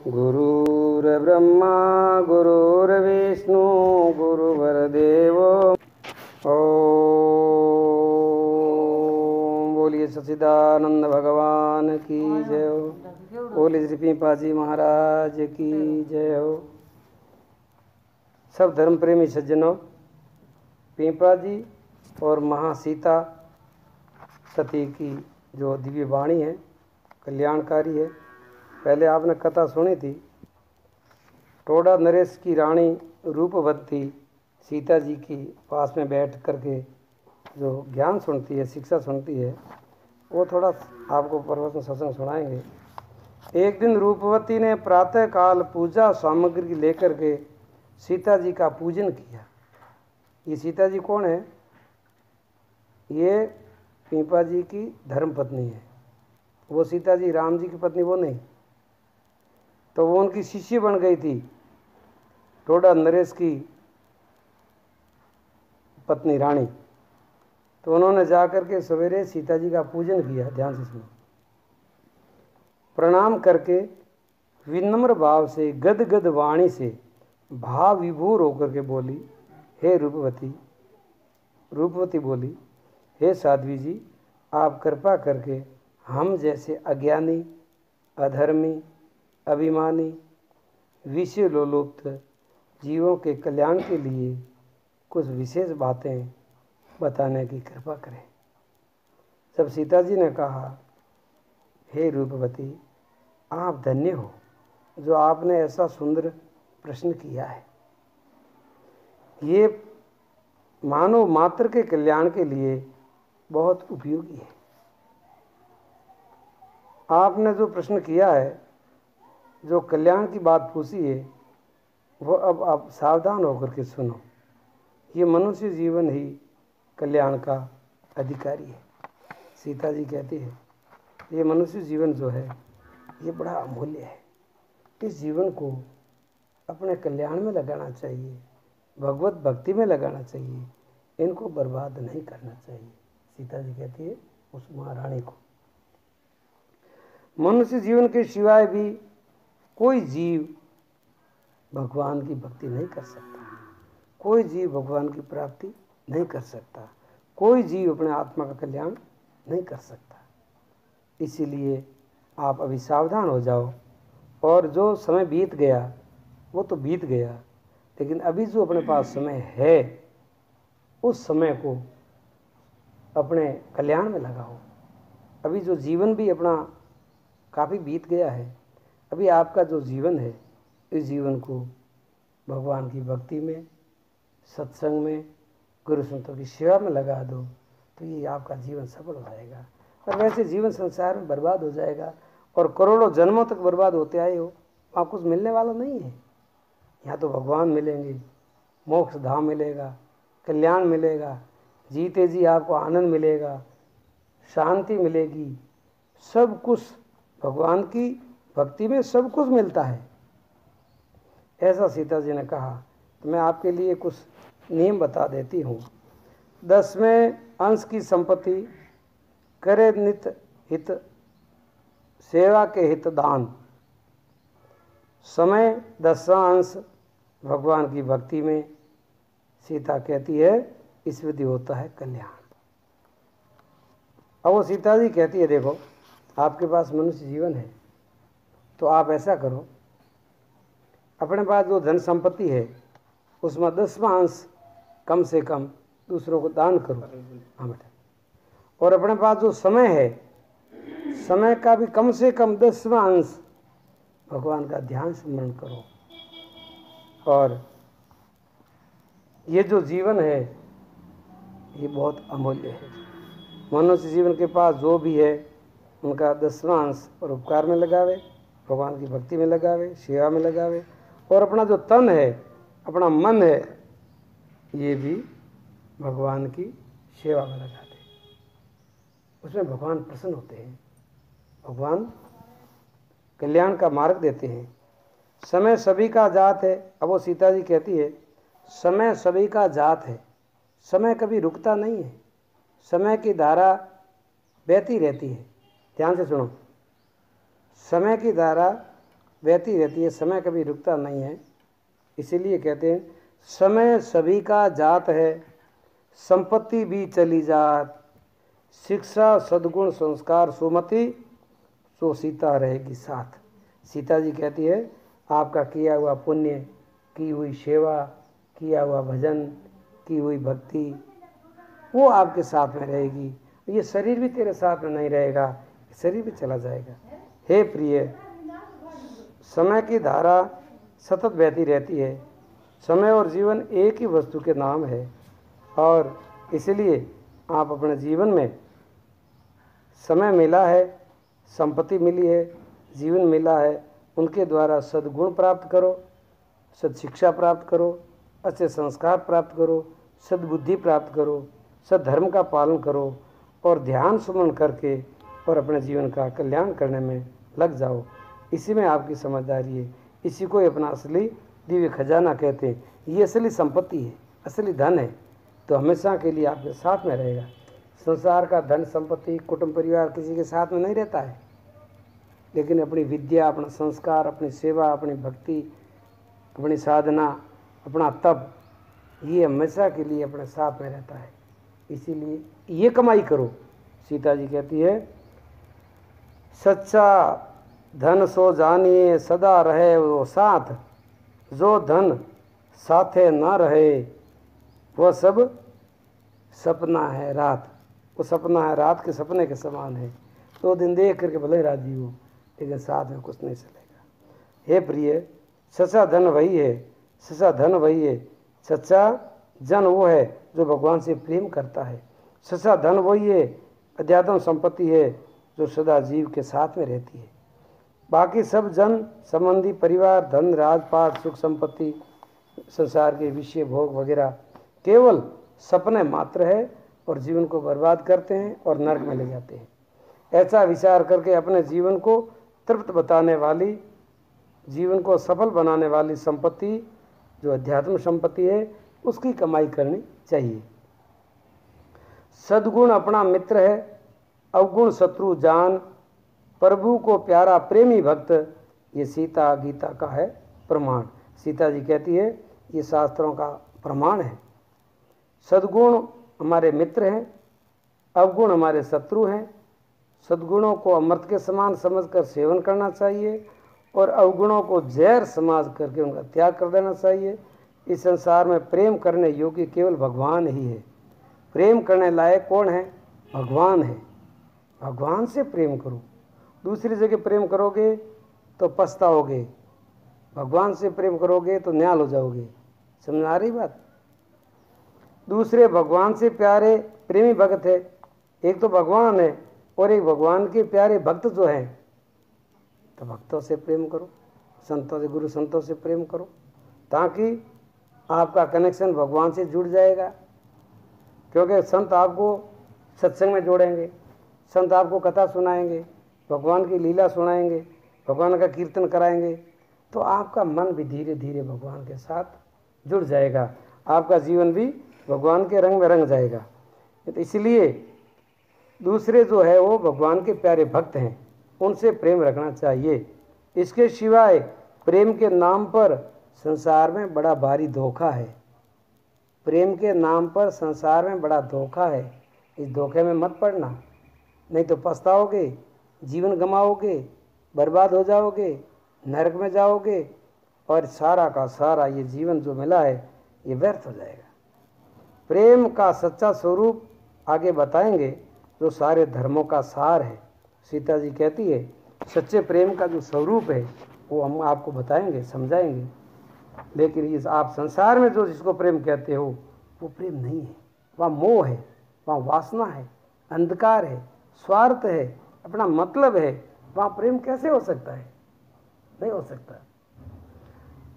गुरुर्ब्रह्मा गुरुर्विष्णु गुरुर्देव। ओम बोलिए सच्चिदानंद भगवान की जय हो। बोलिए श्री पीपाजी महाराज की जय हो। सब धर्म प्रेमी सज्जनों, पीपाजी और महासीता सती की जो दिव्य वाणी है कल्याणकारी है। पहले आपने कथा सुनी थी, टोडा नरेश की रानी रूपवती सीता जी की पास में बैठ करके जो ज्ञान सुनती है, शिक्षा सुनती है, वो थोड़ा आपको प्रवचन सत्संग सुनाएंगे। एक दिन रूपवती ने प्रातःकाल पूजा सामग्री लेकर के सीता जी का पूजन किया। ये सीता जी कौन है? ये पीपा जी की धर्म पत्नी है। वो सीता जी राम जी की पत्नी वो नहीं, तो वो उनकी शिष्य बन गई थी, टोडा नरेश की पत्नी रानी। तो उन्होंने जाकर के सवेरे सीता जी का पूजन किया। ध्यान से सुनो। प्रणाम करके विनम्र भाव से गदगद वाणी से भाव विभोर होकर के बोली, हे रूपवती। रूपवती बोली, हे साध्वी जी, आप कृपा करके हम जैसे अज्ञानी, अधर्मी, अभिमानी, विषय लोलुप्त जीवों के कल्याण के लिए कुछ विशेष बातें बताने की कृपा करें। जब सीता जी ने कहा, हे रूपवती, आप धन्य हो जो आपने ऐसा सुंदर प्रश्न किया है। ये मानव मात्र के कल्याण के लिए बहुत उपयोगी है। आपने जो प्रश्न किया है, जो कल्याण की बात पूछी है, वो अब आप सावधान होकर के सुनो। ये मनुष्य जीवन ही कल्याण का अधिकारी है। सीता जी कहती है, ये मनुष्य जीवन जो है ये बड़ा अमूल्य है। इस जीवन को अपने कल्याण में लगाना चाहिए, भगवत भक्ति में लगाना चाहिए, इनको बर्बाद नहीं करना चाहिए। सीता जी कहती है उस महारानी को। मनुष्य जीवन के सिवाय भी कोई जीव भगवान की भक्ति नहीं कर सकता, कोई जीव भगवान की प्राप्ति नहीं कर सकता, कोई जीव अपने आत्मा का कल्याण नहीं कर सकता। इसीलिए आप अभी सावधान हो जाओ, और जो समय बीत गया वो तो बीत गया, लेकिन अभी जो अपने पास समय है उस समय को अपने कल्याण में लगाओ। अभी जो जीवन भी अपना काफ़ी बीत गया है, अभी आपका जो जीवन है इस जीवन को भगवान की भक्ति में, सत्संग में, गुरु संतों की सेवा में लगा दो, तो ये आपका जीवन सफल हो जाएगा। और वैसे जीवन संसार में बर्बाद हो जाएगा, और करोड़ों जन्मों तक बर्बाद होते आए हो, वहाँ कुछ मिलने वाला नहीं है। यहाँ तो भगवान मिलेंगे, मोक्ष धाम मिलेगा, कल्याण मिलेगा, जीते जी आपको आनंद मिलेगा, शांति मिलेगी, सब कुछ भगवान की भक्ति में सब कुछ मिलता है। ऐसा सीता जी ने कहा। तो मैं आपके लिए कुछ नियम बता देती हूँ। 10वें अंश की संपत्ति करे नित हित, सेवा के हित दान। समय 10वां अंश भगवान की भक्ति में। सीता कहती है इस विधि होता है कल्याण। अब वो सीता जी कहती है, देखो आपके पास मनुष्य जीवन है, तो आप ऐसा करो, अपने पास जो धन संपत्ति है उसमें 10वां अंश कम से कम दूसरों को दान करो। हाँ बेटा। और अपने पास जो समय है, समय का भी कम से कम 10वां अंश भगवान का ध्यान स्मरण करो। और ये जो जीवन है ये बहुत अमूल्य है। मनुष्य जीवन के पास जो भी है उनका 10वां अंश परोपकार में लगावे, भगवान की भक्ति में लगावे, सेवा में लगावे, और अपना जो तन है, अपना मन है, ये भी भगवान की सेवा में लगा दे। उसमें भगवान प्रसन्न होते हैं, भगवान कल्याण का मार्ग देते हैं। समय सभी का जात है। अब वो सीता जी कहती है समय सभी का जात है, समय कभी रुकता नहीं है, समय की धारा बहती रहती है। ध्यान से सुनो, समय की धारा बहती रहती है, समय कभी रुकता नहीं है। इसीलिए कहते हैं समय सभी का जात है, संपत्ति भी चली जात, शिक्षा सद्गुण संस्कार सुमति, सो सीता रहेगी साथ। सीता जी कहती है आपका किया हुआ पुण्य, की हुई सेवा, किया हुआ भजन, की हुई भक्ति वो आपके साथ में रहेगी। ये शरीर भी तेरे साथ में नहीं रहेगा, शरीर भी चला जाएगा। हे प्रिय, समय की धारा सतत बहती रहती है। समय और जीवन एक ही वस्तु के नाम है और इसलिए आप अपने जीवन में समय मिला है, संपत्ति मिली है, जीवन मिला है, उनके द्वारा सद्गुण प्राप्त करो, सद्शिक्षा प्राप्त करो, अच्छे संस्कार प्राप्त करो, सद्बुद्धि प्राप्त करो, सद्धर्म का पालन करो और ध्यान सुमन करके और अपने जीवन का कल्याण करने में लग जाओ। इसी में आपकी समझदारी है, इसी को अपना असली दिव्य खजाना कहते हैं। ये असली संपत्ति है, असली धन है, तो हमेशा के लिए आपके साथ में रहेगा। संसार का धन संपत्ति कुटुंब परिवार किसी के साथ में नहीं रहता है, लेकिन अपनी विद्या, अपना संस्कार, अपनी सेवा, अपनी भक्ति, अपनी साधना, अपना तप, ये हमेशा के लिए अपने साथ में रहता है। इसीलिए ये कमाई करो। सीता जी कहती है सच्चा धन सो जानिए सदा रहे वो साथ, जो धन साथे ना रहे वह सब सपना है रात। वो सपना है रात के सपने के समान है, 2 दिन देख करके भले राजी हो लेकिन साथ में कुछ नहीं चलेगा। हे प्रिय, सच्चा धन वही है, सच्चा धन वही है, सच्चा जन वो है जो भगवान से प्रेम करता है। सच्चा धन वही है, अध्यात्म संपत्ति है जो सदा जीव के साथ में रहती है। बाकी सब जन संबंधी, परिवार, धन, राजपाट, सुख संपत्ति, संसार के विषय भोग वगैरह केवल सपने मात्र है और जीवन को बर्बाद करते हैं और नरक में ले जाते हैं। ऐसा विचार करके अपने जीवन को तृप्त बताने वाली, जीवन को सफल बनाने वाली संपत्ति जो अध्यात्म संपत्ति है उसकी कमाई करनी चाहिए। सद्गुण अपना मित्र है, अवगुण शत्रु जान, प्रभु को प्यारा प्रेमी भक्त, ये सीता गीता का है प्रमाण। सीता जी कहती है ये शास्त्रों का प्रमाण है। सद्गुण हमारे मित्र हैं, अवगुण हमारे शत्रु हैं। सद्गुणों को अमृत के समान समझकर सेवन करना चाहिए और अवगुणों को जहर समझ करके उनका त्याग कर देना चाहिए। इस संसार में प्रेम करने योग्य केवल भगवान ही है। प्रेम करने लायक कौन है? भगवान है। भगवान से प्रेम करो, दूसरी जगह प्रेम करोगे तो पछताओगे, भगवान से प्रेम करोगे तो न्याल हो जाओगे। समझ आ रही बात? दूसरे भगवान से प्यारे प्रेमी भक्त है, एक तो भगवान है और एक भगवान के प्यारे भक्त जो हैं, तो भक्तों से प्रेम करो, संतों से, गुरु संतों से प्रेम करो, ताकि आपका कनेक्शन भगवान से जुड़ जाएगा। क्योंकि संत आपको सत्संग में जोड़ेंगे, संत आपको कथा सुनाएंगे, भगवान की लीला सुनाएंगे, भगवान का कीर्तन कराएंगे, तो आपका मन भी धीरे धीरे भगवान के साथ जुड़ जाएगा, आपका जीवन भी भगवान के रंग में रंग जाएगा। तो इसलिए दूसरे जो है वो भगवान के प्यारे भक्त हैं, उनसे प्रेम रखना चाहिए। इसके सिवाय प्रेम के नाम पर संसार में बड़ा भारी धोखा है। प्रेम के नाम पर संसार में बड़ा धोखा है, इस धोखे में मत पड़ना, नहीं तो पछताओगे, जीवन गंवाओगे, बर्बाद हो जाओगे, नरक में जाओगे और सारा का सारा ये जीवन जो मिला है ये व्यर्थ हो जाएगा। प्रेम का सच्चा स्वरूप आगे बताएंगे, जो सारे धर्मों का सार है। सीता जी कहती है सच्चे प्रेम का जो स्वरूप है वो हम आपको बताएंगे, समझाएंगे। लेकिन इस आप संसार में जो जिसको प्रेम कहते हो वो प्रेम नहीं है, वह मोह है, वह वासना है, अंधकार है, स्वार्थ है, अपना मतलब है। वहाँ प्रेम कैसे हो सकता है? नहीं हो सकता।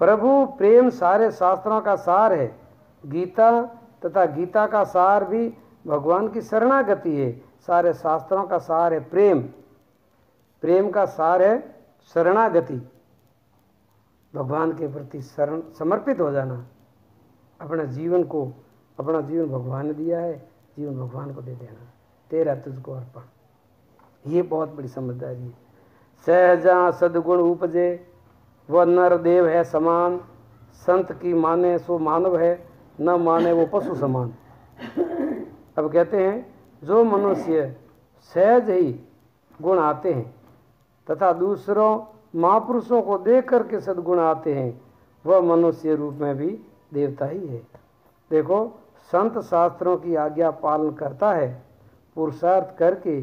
प्रभु प्रेम सारे शास्त्रों का सार है। गीता तथा गीता का सार भी भगवान की शरणागति है। सारे शास्त्रों का सार है प्रेम, प्रेम का सार है शरणागति, भगवान के प्रति शरण समर्पित हो जाना। अपना जीवन भगवान ने दिया है, जीवन भगवान को दे देना, तेरा तुझको अर्पण। ये बहुत बड़ी समझदारी है। सहजा सद्गुण उपजे वह नर देव है समान, संत की माने सो मानव है, न माने वो पशु समान। अब कहते हैं जो मनुष्य सहज ही गुण आते हैं तथा दूसरों महापुरुषों को देख करके सद्गुण आते हैं, वह मनुष्य रूप में भी देवता ही है। देखो, संत शास्त्रों की आज्ञा पालन करता है, पुरुषार्थ करके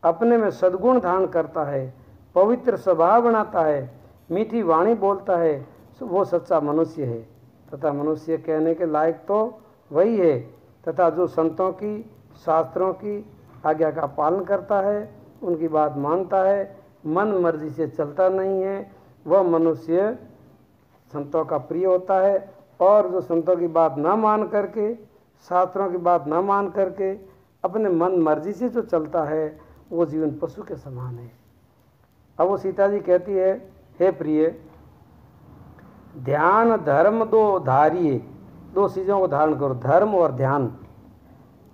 अपने में सद्गुण धारण करता है, पवित्र स्वभाव बनाता है, मीठी वाणी बोलता है, वो सच्चा मनुष्य है। तथा मनुष्य कहने के लायक तो वही है। तथा जो संतों की शास्त्रों की आज्ञा का पालन करता है, उनकी बात मानता है, मन मर्जी से चलता नहीं है, वह मनुष्य संतों का प्रिय होता है। और जो संतों की बात ना मान करके, शास्त्रों की बात ना मान करके अपने मन मर्जी से जो चलता है, वो जीवन पशु के समान है। अब वो सीता जी कहती है, हे प्रिय, ध्यान धर्म दो धारिये, दो चीज़ों को धारण करो, धर्म और ध्यान।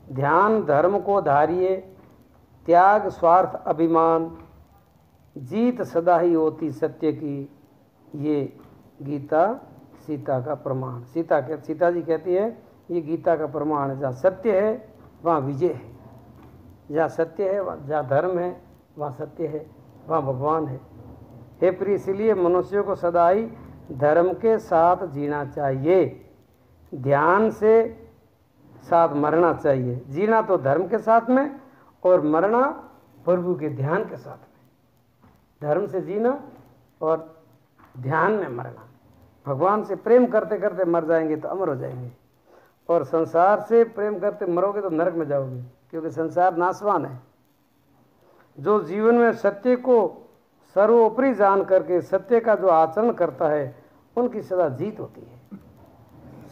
ध्यान धर्म को धारिये, त्याग स्वार्थ अभिमान, जीत सदा ही होती सत्य की, ये गीता सीता का प्रमाण। सीता जी कहती है ये गीता का प्रमाण है। जहाँ सत्य है वहाँ विजय है, जहाँ सत्य है, जहाँ धर्म है वहाँ सत्य है, वहाँ भगवान है। हे प्रिय, इसलिए मनुष्यों को सदा ही धर्म के साथ जीना चाहिए, ध्यान से साथ मरना चाहिए। जीना तो धर्म के साथ में और मरना प्रभु के ध्यान के साथ में। धर्म से जीना और ध्यान में मरना। भगवान से प्रेम करते करते मर जाएंगे तो अमर हो जाएंगे, और संसार से प्रेम करते मरोगे तो नरक में जाओगे, क्योंकि संसार नाशवान है। जो जीवन में सत्य को सर्वोपरि जान करके सत्य का जो आचरण करता है, उनकी सदा जीत होती है।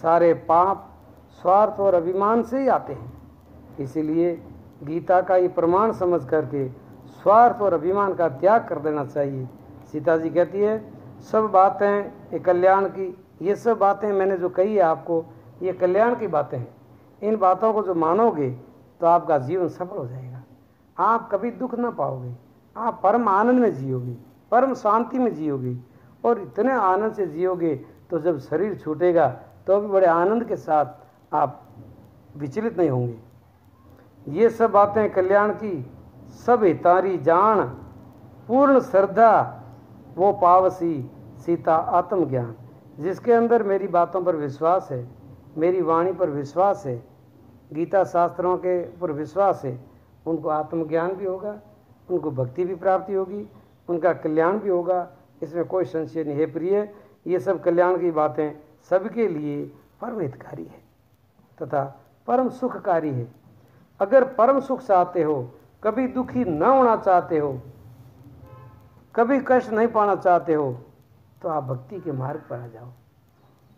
सारे पाप स्वार्थ और अभिमान से ही आते हैं। इसीलिए गीता का ये प्रमाण समझ करके स्वार्थ और अभिमान का त्याग कर देना चाहिए। सीता जी कहती है सब बातें ये कल्याण की, ये सब बातें मैंने जो कही है आपको, ये कल्याण की बातें हैं। इन बातों को जो मानोगे तो आपका जीवन सफल हो जाएगा, आप कभी दुख ना पाओगे, आप परम आनंद में जियोगे, परम शांति में जियोगे, और इतने आनंद से जियोगे तो जब शरीर छूटेगा तो भी बड़े आनंद के साथ आप विचलित नहीं होंगे। ये सब बातें कल्याण की, सब हितारी जान, पूर्ण श्रद्धा वो पावसी सीता आत्मज्ञान। जिसके अंदर मेरी बातों पर विश्वास है, मेरी वाणी पर विश्वास है, गीता शास्त्रों के पर विश्वास है, उनको आत्मज्ञान भी होगा, उनको भक्ति भी प्राप्ति होगी, उनका कल्याण भी होगा, इसमें कोई संशय नहीं है। प्रिय, ये सब कल्याण की बातें सबके लिए परम हितकारी है तथा परम सुखकारी है। अगर परम सुख चाहते हो, कभी दुखी न होना चाहते हो, कभी कष्ट नहीं पाना चाहते हो, तो आप भक्ति के मार्ग पर आ जाओ।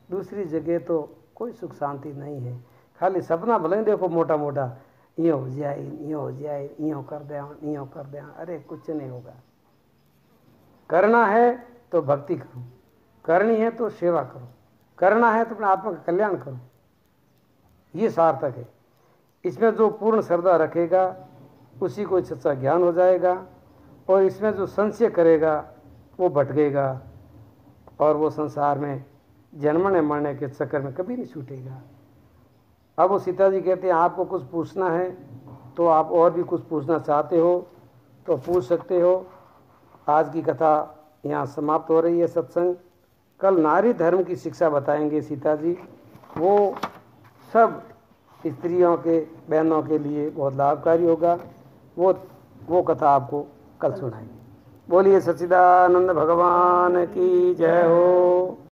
दूसरी जगह तो कोई सुख शांति नहीं है। खाली सपना भले देखो मोटा मोटा, यूँ हो जाए, यूँ हो जाए, यूँ कर दे, यूँ कर दे, अरे कुछ नहीं होगा। करना है तो भक्ति करो, करनी है तो सेवा करो, करना है तो अपने आत्मा का कल्याण करो, ये सार्थक है। इसमें जो पूर्ण श्रद्धा रखेगा उसी को सच्चा ज्ञान हो जाएगा, और इसमें जो संशय करेगा वो भटकेगा, और वो संसार में जन्मने मरने के चक्कर में कभी नहीं छूटेगा। अब वो सीता जी कहते हैं आपको कुछ पूछना है तो आप और भी कुछ पूछना चाहते हो तो पूछ सकते हो। आज की कथा यहाँ समाप्त हो रही है। सत्संग कल नारी धर्म की शिक्षा बताएंगे सीता जी, वो सब स्त्रियों के बहनों के लिए बहुत लाभकारी होगा। वो कथा आपको कल सुनाएंगे। बोलिए सच्चिदानंद भगवान की जय हो।